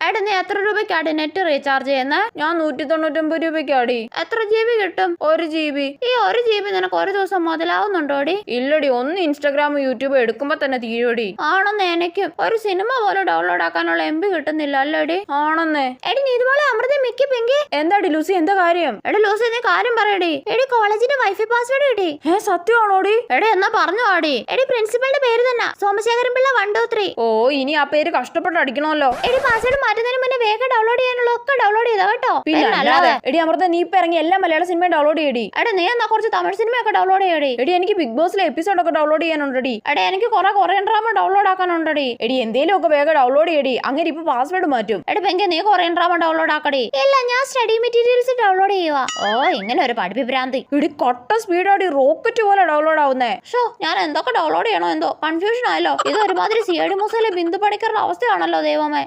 എടാ നീ എത്ര രൂപയ്ക്കാടി നെറ്റ് റീചാർജ് ചെയ്യുന്നത്? ഞാൻ 199 രൂപയ്ക്കാടി. എത്ര GB കിട്ടും? 1 GB. ഈ 1 GB നിനക്ക് ഒരു ദിവസം മുതലാവുന്നുണ്ടോടി? ഇല്ലടി, ഒന്ന് ഇൻസ്റ്റാഗ്രാം യൂട്യൂബ് എടുക്കുമ്പോ തന്നെ തീരുടി. ആണെന്ന് എനിക്കും ഒരു സിനിമ പോലും ഡൗൺലോഡ് ആക്കാനുള്ള MB കിട്ടുന്നില്ല അല്ലേടി? ആണെന്നേ. എടി നീ ഇതുപോലെ അമൃത മിക്കി പിങ്കി. എന്താടി ലൂസി, എന്താ കാര്യം? എടി ലൂസി നീ കാര്യം പറയടി. എടി കോളേജിന്റെ വൈഫൈ പാസ്വേഡ് കിട്ടി. സത്യമാണോടി? എടി എന്നാ പറഞ്ഞു ആടി. എടി പ്രിൻസിപ്പളിന്റെ പേര് തന്നെ, സോമശേഖരൻ പിള്ള 123. ഓ, ഇനി ആ പേര് കഷ്ടപ്പെട്ട് അടിക്കണമല്ലോ. എടി പാസ്വേഡ് മാറ്റുന്നതിന് മുന്നേ വേഗം ഡൗൺലോഡ് ചെയ്യാനുള്ള ഒക്കെ ഡൗൺലോഡ് ചെയ്താ കേട്ടോ. പിന്നെ എടി അമൃത, നീ ഇപ്പൊ ഇറങ്ങി എല്ലാ മലയാള സിനിമയും ഡൗൺലോഡ് ചെയ്യടി. എടി നീ എന്നാ കുറച്ച് തമിഴ് സിനിമയൊക്കെ ഡൗൺലോഡ് ചെയ്യടി. എടി എനിക്ക് ബിഗ് ബോസിലെ എപ്പിസോഡൊക്കെ ഡൗൺലോഡ് ചെയ്യാനുണ്ടടി. എടി എനിക്ക് കുറെ കൊറിയൻ ഡ്രാമ ഡൗൺലോഡ് ആക്കാനുണ്ടടി. എടി എന്തേലും ഒക്കെ വേഗം ഡൗൺലോഡ് ചെയ്യടി, അങ്ങനെ ഇപ്പൊ പാസ്വേഡ് മാറ്റും. എടി പെങ്കി നീ കൊറിയൻ ഡ്രാമ ഡൗൺലോഡ് ആക്കടി. ഇല്ല, ഞാൻ സ്റ്റഡി മെറ്റീരിയൽസ് ഡൗൺലോഡ് ചെയ്യുക. ഓ, ഇങ്ങനെ ഒരു പഠിപ്പിഭ്രാന്തി. എടി കട്ട സ്പീഡാടി, റോക്കറ്റ് പോലെ ഡൗൺലോഡ് ആവുന്നേ. ഷോ, ഞാൻ എന്തൊക്കെ ഡൗൺലോഡ് ചെയ്യണോ എന്തോ കൺഫ്യൂഷൻ ആയല്ലോ. ഇത് ഒരുമാതിരി CID മൂസയിലെ ബിന്ദു പണിക്കറിന്റെ അവസ്ഥയാണല്ലോ ദൈവമേ.